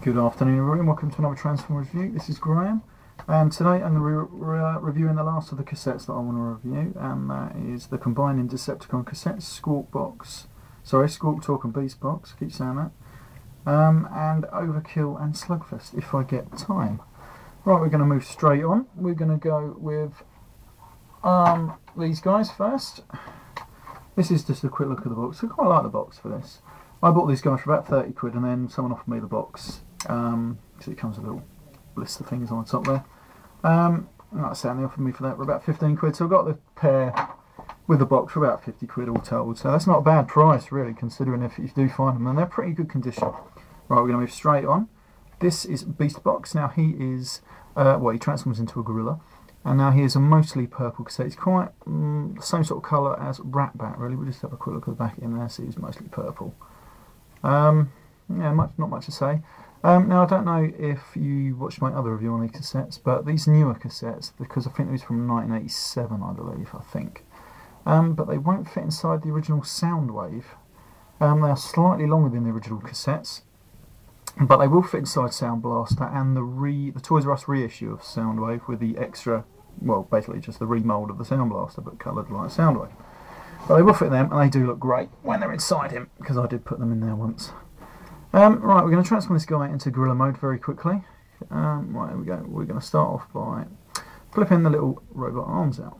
Good afternoon everyone, welcome to another Transform review. This is Graham, and today I'm going to be reviewing the last of the cassettes that I want to review, and that is the combining Decepticon cassettes, Squalktalk and Beastbox, keep saying that, and Overkill and Slugfest if I get time. Right, we're going to move straight on. We're going to go with these guys first. This is just a quick look at the box. I quite like the box for this. I bought these guys for about 30 quid and then someone offered me the box. Because it comes with little blister things on the top there. Like I said, they offered me for that for about 15 quid, so I got the pair with the box for about 50 quid all told. So that's not a bad price really, considering if you do find them, and they're pretty good condition. Right, we're going to move straight on. This is Beastbox. Now he is, well, he transforms into a gorilla, and now he is a mostly purple cassette. He's quite the same sort of colour as Ratbat really. We'll just have a quick look at the back in there, so he's mostly purple. Yeah, not much to say. Now I don't know if you watched my other review on these cassettes, but these newer cassettes, because I think these from 1987 I believe, but they won't fit inside the original Soundwave. They are slightly longer than the original cassettes, but they will fit inside Sound Blaster and the Toys R Us reissue of Soundwave with the extra, well basically just the remould of the Sound Blaster but coloured like Soundwave. But they will fit in them, and they do look great when they're inside him, because I did put them in there once. Right, we're going to transform this guy into gorilla mode very quickly. Right, here we go. We're going to start off by flipping the little robot arms out.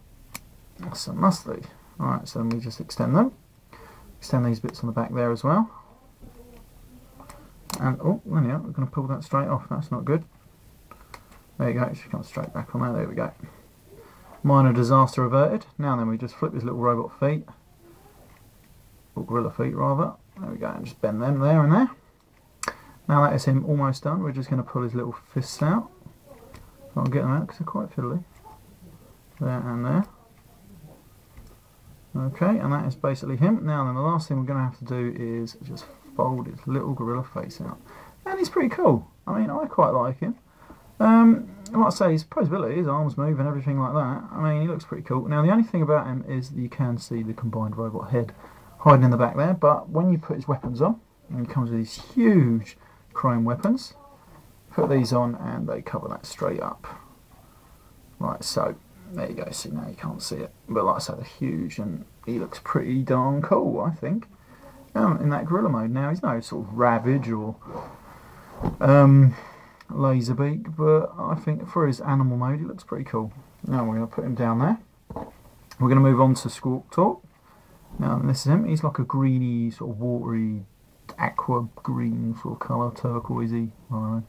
That's a must-do. Alright, so then we just extend them. Extend these bits on the back there as well. And, oh, anyhow, we're going to pull that straight off. That's not good. There you go, it should come straight back on there. There we go. Minor disaster averted. Now then, we just flip his little robot feet. Or gorilla feet, rather. There we go, and just bend them there and there. Now that is him almost done. We're just going to pull his little fists out. I'll get them out because they're quite fiddly. There and there. Okay, and that is basically him. Now then, the last thing we're going to have to do is just fold his little gorilla face out. And he's pretty cool. I mean, I quite like him. Like I say, his posability, his arms move and everything like that. I mean, he looks pretty cool. Now, the only thing about him is that you can see the combined robot head hiding in the back there, but when you put his weapons on, and he comes with these huge chrome weapons, put these on and they cover that straight up. Right, so there you go. See, now you can't see it, but like I say, they're huge and he looks pretty darn cool, I think, in that gorilla mode. Now he's no sort of Ravage or Laserbeak, but I think for his animal mode he looks pretty cool. Now we're going to put him down there. We're going to move on to Squalktalk. Now this is him. He's like a greeny, sort of watery, aqua green sort of colour, turquoisey. I don't know.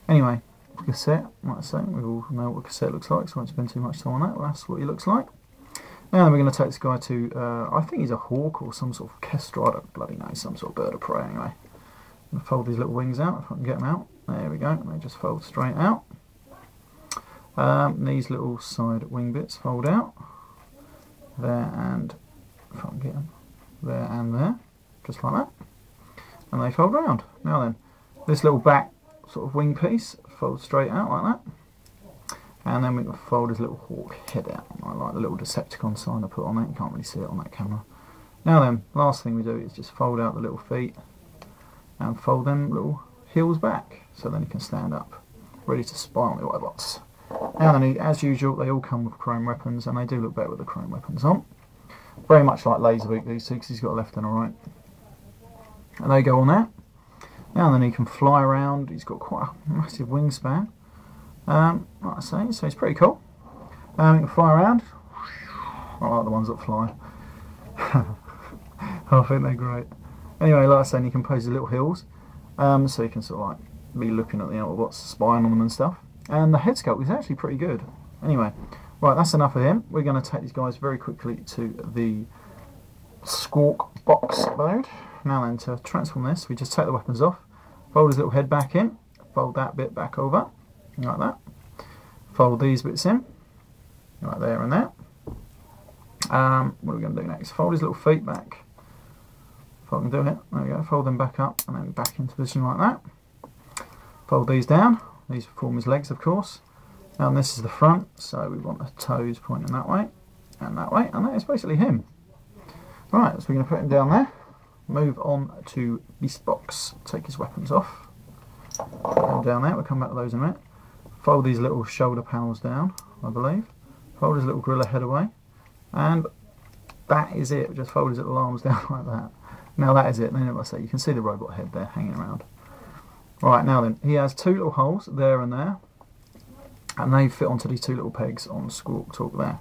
Anyway, cassette, like I say, we all know what a cassette looks like, so I won't spend too much time on that. But that's what he looks like. Now then we're going to take this guy to, I think he's a hawk or some sort of kestrel, I don't bloody know, some sort of bird of prey anyway. I'm going to fold these little wings out if I can get them out. There we go, and they just fold straight out. These little side wing bits fold out. There and, if I can get them, there and there, just like that. And they fold round. Now then, this little back sort of wing piece folds straight out like that. And then we can fold his little hawk head out. I like the little Decepticon sign I put on it, you can't really see it on that camera. Now then, last thing we do is just fold out the little feet and fold them little heels back, so then he can stand up, ready to spy on the robots. Now then, as usual, they all come with chrome weapons, and they do look better with the chrome weapons on. Very much like Laserbeak, these two, because he's got a left and a right. And they go on there. Now then, he can fly around. He's got quite a massive wingspan. Like I say, so he's pretty cool. He can fly around. I like the ones that fly. I think they're great. Anyway, like I say, you can pose his little heels. So you can sort of like be looking at the Autobots, spying on them and stuff. And the head sculpt is actually pretty good. Anyway, right, that's enough of him. We're going to take these guys very quickly to the Scorchbox mode. Now then, to transform this, we just take the weapons off, fold his little head back in, fold that bit back over, like that. Fold these bits in, like there and there. What are we going to do next? Fold his little feet back. If I can do it, there we go, fold them back up and then back into position like that. Fold these down, these form his legs of course. And this is the front, so we want the toes pointing that way, and that is basically him. Right, so we're going to put him down there, move on to Beastbox, take his weapons off. Put them down there, we'll come back to those in a minute. Fold these little shoulder panels down, I believe. Fold his little gorilla head away. And that is it, just fold his little arms down like that. Now that is it, then like I say, you can see the robot head there hanging around. Right, now then, he has two little holes there and there. And they fit onto these two little pegs on Squalktalk there.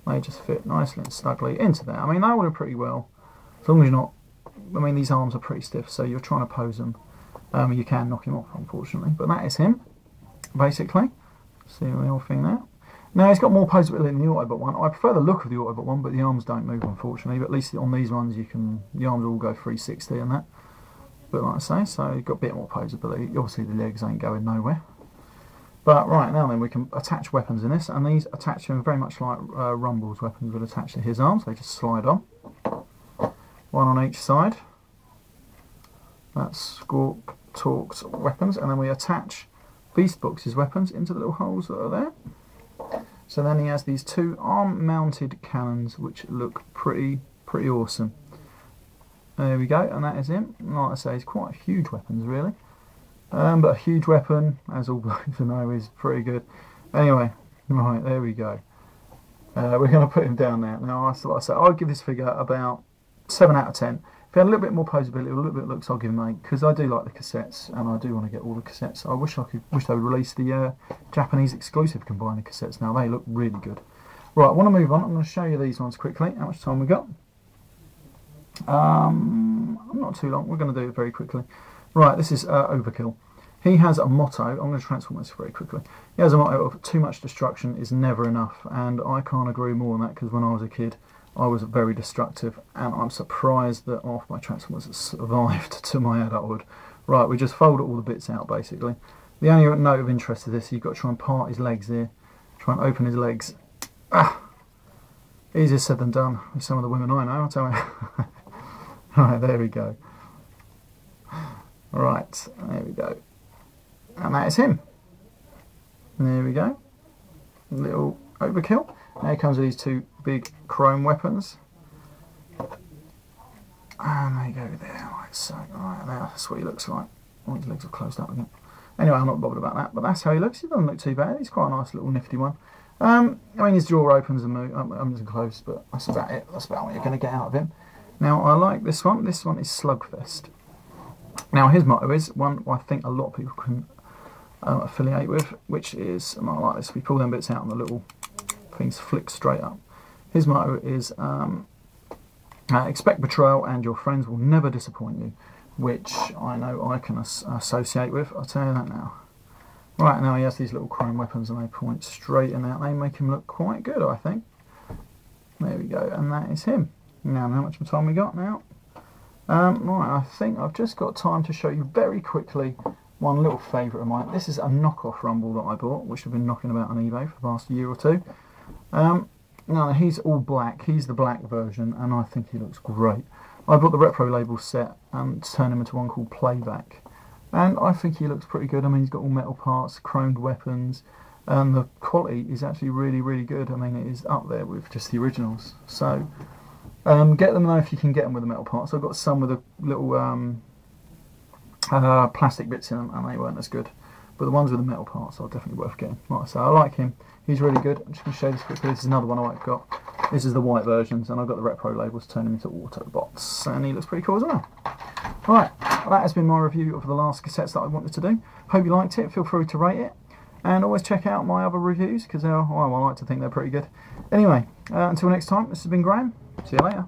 They just fit nicely and snugly into there. I mean, they all do pretty well. As long as you're not, I mean, these arms are pretty stiff, so you're trying to pose them. You can knock him off, unfortunately. But that is him, basically. See the whole thing there. Now, he's got more posability than the Autobot one. I prefer the look of the Autobot one, but the arms don't move, unfortunately. But at least on these ones, you can, the arms all go 360 and that. But like I say, so you've got a bit more posability. Obviously, the legs ain't going nowhere. But right, now then, we can attach weapons in this, and these attach him very much like Rumble's weapons would attach to his arms. They just slide on. One on each side. That's Squalktalk's weapons, and then we attach Beastbox's weapons into the little holes that are there. So then he has these two arm-mounted cannons, which look pretty awesome. There we go, and that is him. Like I say, it's quite huge weapons, really. But a huge weapon, as all blokes know, is pretty good. Anyway, right, there we go. We're going to put him down there. Now, like I say, I'll give this figure about 7 out of 10. If he had a little bit more posability, a little bit of looks, I'll give him 8, because I do like the cassettes, and I do want to get all the cassettes. I wish they would release the Japanese exclusive combiner cassettes now. They look really good. Right, I want to move on. I'm going to show you these ones quickly. How much time we got? I'm not too long. We're going to do it very quickly. Right, this is Overkill. He has a motto. I'm going to transform this very quickly. He has a motto of too much destruction is never enough, and I can't agree more on that, because when I was a kid, I was very destructive, and I'm surprised that half my Transformers survived to my adulthood. Right, we just fold all the bits out, basically. The only note of interest of this, you've got to try and part his legs here. Try and open his legs. Ah! Easier said than done with some of the women I know, I'll tell you. Right, there we go. Right, there we go. And that is him. There we go. Little Overkill. Now he comes with these two big chrome weapons. And they go there, like so. Right, that's what he looks like. Oh, his legs are closed up again. Anyway, I'm not bothered about that, but that's how he looks. He doesn't look too bad. He's quite a nice little nifty one. I mean, his jaw opens and moves, and closed, but that's about it. That's about what you're going to get out of him. Now, I like this one. This one is Slugfest. Now, his motto is one I think a lot of people can affiliate with, which is, and I like this, we pull them bits out and the little things flick straight up. His motto is, expect betrayal and your friends will never disappoint you, which I know I can associate with. I'll tell you that now. Right, now he has these little chrome weapons and they point straight in out. They make him look quite good, I think. There we go, and that is him. Now, how much time we got now? Right, I think I've just got time to show you very quickly one little favourite of mine. This is a knockoff Rumble that I bought, which I've been knocking about on eBay for the past year or two. Now, he's all black. He's the black version, and I think he looks great. I bought the Retro Label set and turned him into one called Playback. And I think he looks pretty good. I mean, he's got all metal parts, chromed weapons, and the quality is actually really, really good. I mean, it is up there with just the originals. So, get them though if you can get them with the metal parts. I've got some with the little plastic bits in them, and they weren't as good. But the ones with the metal parts are definitely worth getting. Like I say, I like him. He's really good. I'm just going to show you this quickly. This is another one I've got. This is the white versions, and I've got the Retro Labels to turn them into Autobots, and he looks pretty cool as well. Right, that has been my review of the last cassettes that I wanted to do. Hope you liked it. Feel free to rate it, and always check out my other reviews, because I like to think they're pretty good. Anyway, until next time, this has been Graham. See you later.